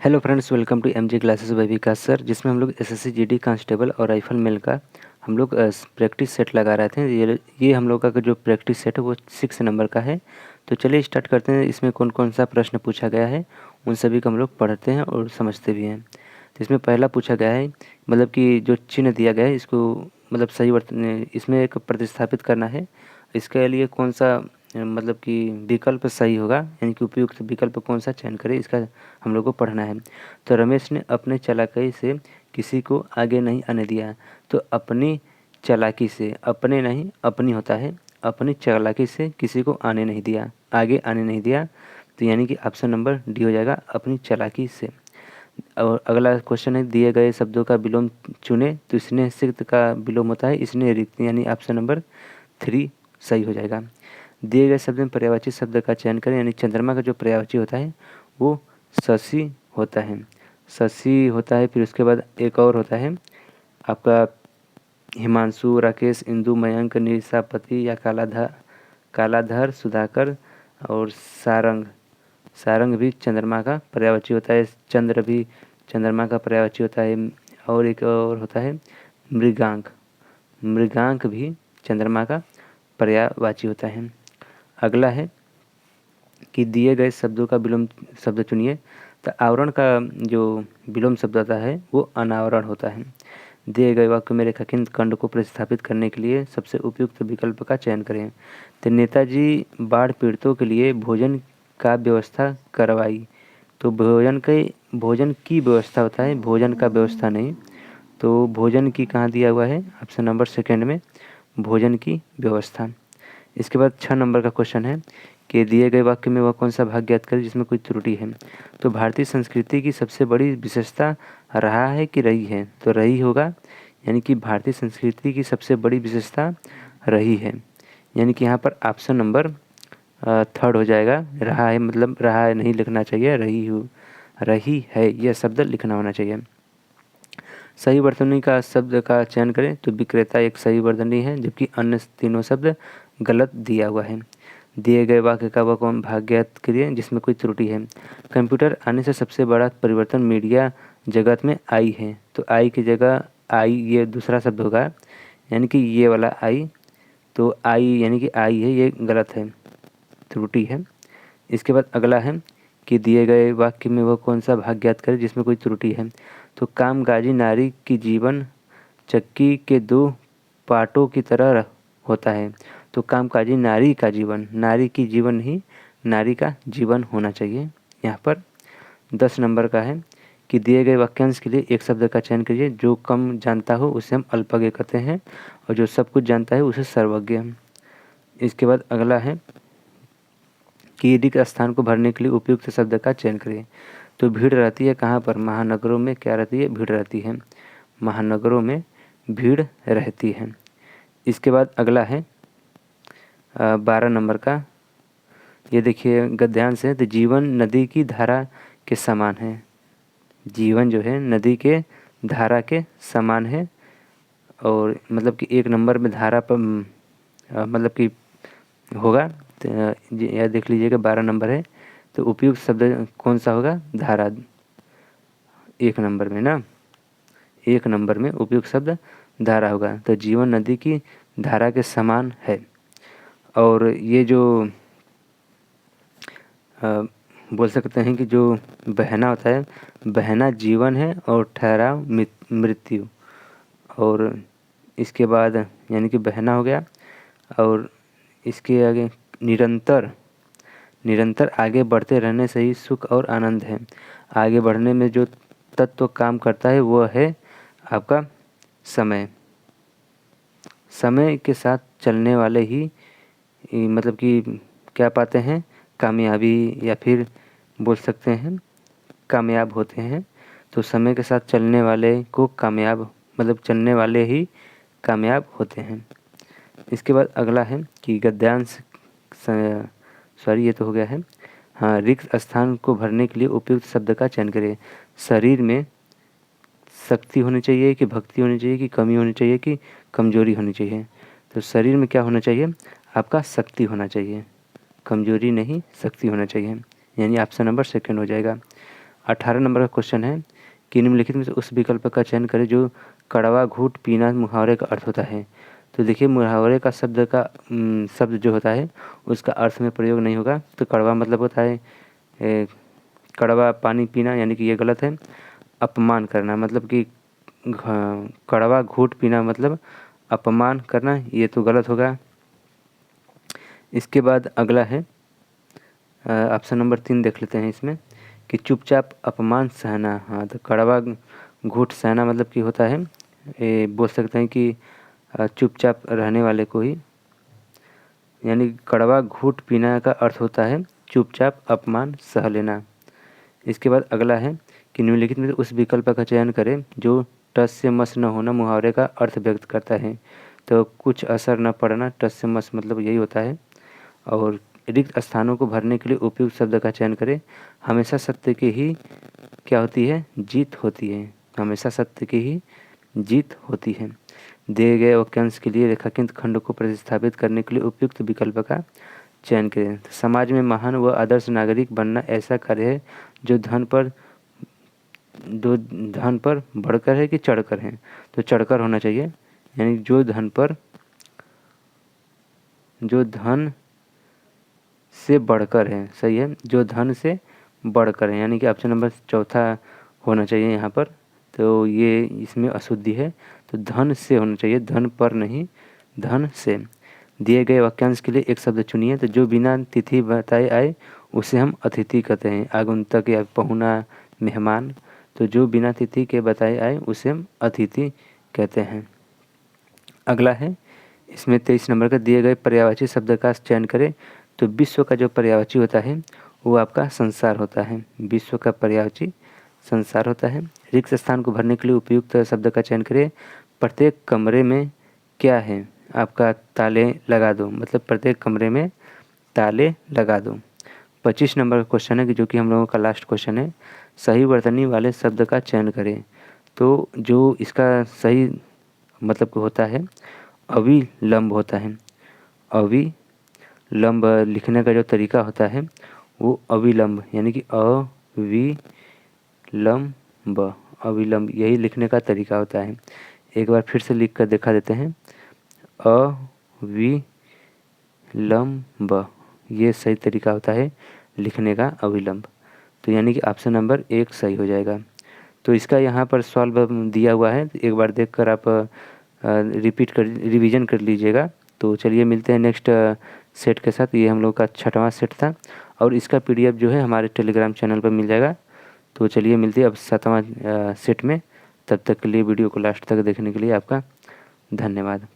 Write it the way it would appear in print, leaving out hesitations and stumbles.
Hello friends, welcome to MG classes by Vikas sir, जिसमें हम लोग एसएससी जीडी कांस्टेबल और राइफल मेल का हम लोग प्रैक्टिस सेट लगा रहे थे। ये हम लोग का जो प्रैक्टिस सेट है वो 6 नंबर का है। तो चलिए स्टार्ट करते हैं। इसमें कौन कौन सा प्रश्न पूछा गया है उन सभी को हम लोग पढ़ते हैं और समझते भी हैं। तो इसमें पहला पूछा गया है, मतलब कि जो चिन्ह दिया गया है इसको मतलब सही इसमें एक प्रतिस्थापित करना है। इसके लिए कौन सा मतलब कि विकल्प सही होगा, यानी कि उपयुक्त विकल्प कौन सा चयन करें, इसका हम लोग को पढ़ना है। तो रमेश ने अपने चालाकी से किसी को आगे नहीं आने दिया। तो अपनी चालाकी से, अपने नहीं अपनी होता है, अपनी चालाकी से किसी को आने नहीं दिया, आगे आने नहीं दिया। तो यानी कि ऑप्शन नंबर डी हो जाएगा, अपनी चालाकी से। और अगला क्वेश्चन है, दिए गए शब्दों का विलोम चुने। तो इसने सिक्त का विलोम होता है, इसने रिक्त, यानी ऑप्शन नंबर 3 सही हो जाएगा। दिए गए शब्द में पर्यायवाची शब्द का चयन करें, यानी चंद्रमा का जो पर्यायवाची होता है वो शशि होता है, शशि होता है। फिर उसके बाद एक और होता है आपका हिमांशु, राकेश, इंदु, मयंक, निशापति या कालाधर, सुधाकर और सारंग। सारंग भी चंद्रमा का पर्यायवाची होता है। चंद्र भी चंद्रमा का पर्यायवाची होता है। और एक और होता है मृगांक, मृगांक भी चंद्रमा का पर्यायवाची होता है। अगला है कि दिए गए शब्दों का विलोम शब्द चुनिए। तो आवरण का जो विलोम शब्द आता है वो अनावरण होता है। दिए गए वाक्य में रेखांकित खंड को प्रतिस्थापित करने के लिए सबसे उपयुक्त विकल्प का चयन करें। तो नेताजी बाढ़ पीड़ितों के लिए भोजन का व्यवस्था करवाई। तो भोजन की व्यवस्था होता है, भोजन का व्यवस्था नहीं। तो भोजन की कहाँ दिया हुआ है, ऑप्शन नंबर सेकेंड में, भोजन की व्यवस्था। इसके बाद 6 नंबर का क्वेश्चन है कि दिए गए वाक्य में वह कौन सा भाग ज्ञात करें जिसमें कोई त्रुटि है। तो भारतीय संस्कृति की सबसे बड़ी विशेषता रहा है कि रही है, तो रही होगा, यानी कि भारतीय संस्कृति की सबसे बड़ी विशेषता रही है, यानी कि यहाँ पर ऑप्शन नंबर थर्ड हो जाएगा। रहा है मतलब रहा है नहीं लिखना चाहिए, रही है यह शब्द लिखना होना चाहिए। सही वर्तनी का शब्द का चयन करें। तो विक्रेता एक सही वर्तनी है, जबकि अन्य तीनों शब्द गलत दिया हुआ है। दिए गए वाक्य का वह कौन भाग ज्ञात करिए जिसमें कोई त्रुटि है। कंप्यूटर आने से सबसे बड़ा परिवर्तन मीडिया जगत में आई है। तो आई की जगह आई ये दूसरा शब्द होगा, यानी कि ये वाला आई। तो आई यानी कि आई है, ये गलत है, त्रुटि है। इसके बाद अगला है कि दिए गए वाक्य में वह कौन सा भाग ज्ञात करे जिसमें कोई त्रुटि है। तो कामकाजी नारी की जीवन चक्की के 2 पार्टों की तरह होता है। तो कामकाजी नारी का जीवन, नारी की जीवन ही नारी का जीवन होना चाहिए। यहाँ पर 10 नंबर का है कि दिए गए वाक्यांश के लिए एक शब्द का चयन कीजिए। जो कम जानता हो उसे हम अल्पज्ञ कहते हैं, और जो सब कुछ जानता है उसे सर्वज्ञ। इसके बाद अगला है कि रिक्त स्थान को भरने के लिए उपयुक्त शब्द का चयन करें। तो भीड़ रहती है कहाँ पर, महानगरों में क्या रहती है, भीड़ रहती है, महानगरों में भीड़ रहती है। इसके बाद अगला है 12 नंबर का, ये देखिए गद्यांश से। तो जीवन नदी की धारा के समान है, जीवन जो है नदी के धारा के समान है। और मतलब कि 1 नंबर में धारा पर मतलब कि होगा। तो यह देख लीजिएगा 12 नंबर है, तो उपयुक्त शब्द कौन सा होगा, धारा। 1 नंबर में ना, 1 नंबर में उपयुक्त शब्द धारा होगा। तो जीवन नदी की धारा के समान है। और ये जो बोल सकते हैं कि जो बहना होता है, बहना जीवन है और ठहराव मृत्यु। और इसके बाद यानी कि बहना हो गया, और इसके आगे निरंतर, निरंतर आगे बढ़ते रहने से ही सुख और आनंद है। आगे बढ़ने में जो तत्व काम करता है वह है आपका समय। समय के साथ चलने वाले ही मतलब कि क्या पाते हैं, कामयाबी, या फिर बोल सकते हैं कामयाब होते हैं। तो समय के साथ चलने वाले को कामयाब, मतलब चलने वाले ही कामयाब होते हैं। इसके बाद अगला है कि गद्यांश, सॉरी ये तो हो गया है। हाँ, रिक्त स्थान को भरने के लिए उपयुक्त शब्द का चयन करें। शरीर में शक्ति होनी चाहिए कि भक्ति होनी चाहिए कि कमी होनी चाहिए कि कमजोरी होनी चाहिए। तो शरीर में क्या होना चाहिए, आपका शक्ति होना चाहिए, कमजोरी नहीं शक्ति होना चाहिए, यानी ऑप्शन नंबर सेकंड हो जाएगा। 18 नंबर का क्वेश्चन है कि निम्नलिखित में से उस विकल्प का चयन करें जो कड़वा घूट पीना मुहावरे का अर्थ होता है। तो देखिए मुहावरे का शब्द जो होता है उसका अर्थ में प्रयोग नहीं होगा। तो कड़वा मतलब होता है कड़वा पानी पीना, यानी कि ये गलत है। अपमान करना मतलब कि कड़वा घूट पीना मतलब अपमान करना, ये तो गलत होगा। इसके बाद अगला है ऑप्शन नंबर 3 देख लेते हैं इसमें कि चुपचाप अपमान सहना। हाँ, तो कड़वा घूट सहना मतलब कि होता है, बोल सकते हैं कि चुपचाप रहने वाले को ही, यानी कड़वा घूट पीना का अर्थ होता है चुपचाप अपमान सह लेना। इसके बाद अगला है कि निम्नलिखित में उस विकल्प का चयन करें जो टस से मस न होना मुहावरे का अर्थ व्यक्त करता है। तो कुछ असर न पड़ना, टस से मस मतलब यही होता है। और रिक्त स्थानों को भरने के लिए उपयुक्त शब्द का चयन करें। हमेशा सत्य की ही क्या होती है, जीत होती है। हमेशा सत्य की ही जीत होती है। दिए गए वाक्यांश के लिए रेखांकित खंड को प्रतिस्थापित करने के लिए उपयुक्त विकल्प का चयन करें। समाज में महान व आदर्श नागरिक बनना ऐसा कार्य है जो धन पर बढ़कर है कि चढ़कर है। तो चढ़कर होना चाहिए, यानी जो धन से बढ़कर है, सही है, जो धन से बढ़कर है, यानी कि ऑप्शन नंबर 4 होना चाहिए यहाँ पर। तो ये इसमें अशुद्धि है, तो धन से होना चाहिए, धन पर नहीं, धन से। दिए गए वाक्यांश के लिए एक शब्द चुनिए। तो जो बिना तिथि बताए आए उसे हम अतिथि कहते हैं, आगंतुक या पहुना, मेहमान। तो जो बिना तिथि के बताए आए उसे हम अतिथि कहते हैं। अगला है इसमें 23 नंबर का, दिए गए पर्यायवाची शब्द का चयन करें। तो विश्व का जो पर्यायवाची होता है वो आपका संसार होता है। विश्व का पर्यायवाची संसार होता है। रिक्त स्थान को भरने के लिए उपयुक्त शब्द का चयन करें। प्रत्येक कमरे में क्या है, आपका ताले लगा दो, मतलब प्रत्येक कमरे में ताले लगा दो। 25 नंबर का क्वेश्चन है कि जो कि हम लोगों का लास्ट क्वेश्चन है, सही वर्तनी वाले शब्द का चयन करें। तो जो इसका सही मतलब होता है अविलंब होता है। अविलंब लिखने का जो तरीका होता है वो अविलंब, यानी कि अविलंब यही लिखने का तरीका होता है। एक बार फिर से लिख कर दिखा देते हैं, अविलंब, ये सही तरीका होता है लिखने का, अविलंब। तो यानी कि ऑप्शन नंबर 1 सही हो जाएगा। तो इसका यहाँ पर सॉल्व दिया हुआ है, एक बार देखकर आप रिवीजन कर लीजिएगा। तो चलिए मिलते हैं नेक्स्ट सेट के साथ। ये हम लोग का 6वां सेट था और इसका PDF जो है हमारे टेलीग्राम चैनल पर मिल जाएगा। तो चलिए मिलते हैं अब 7वां सेट में। तब तक के लिए वीडियो को लास्ट तक देखने के लिए आपका धन्यवाद।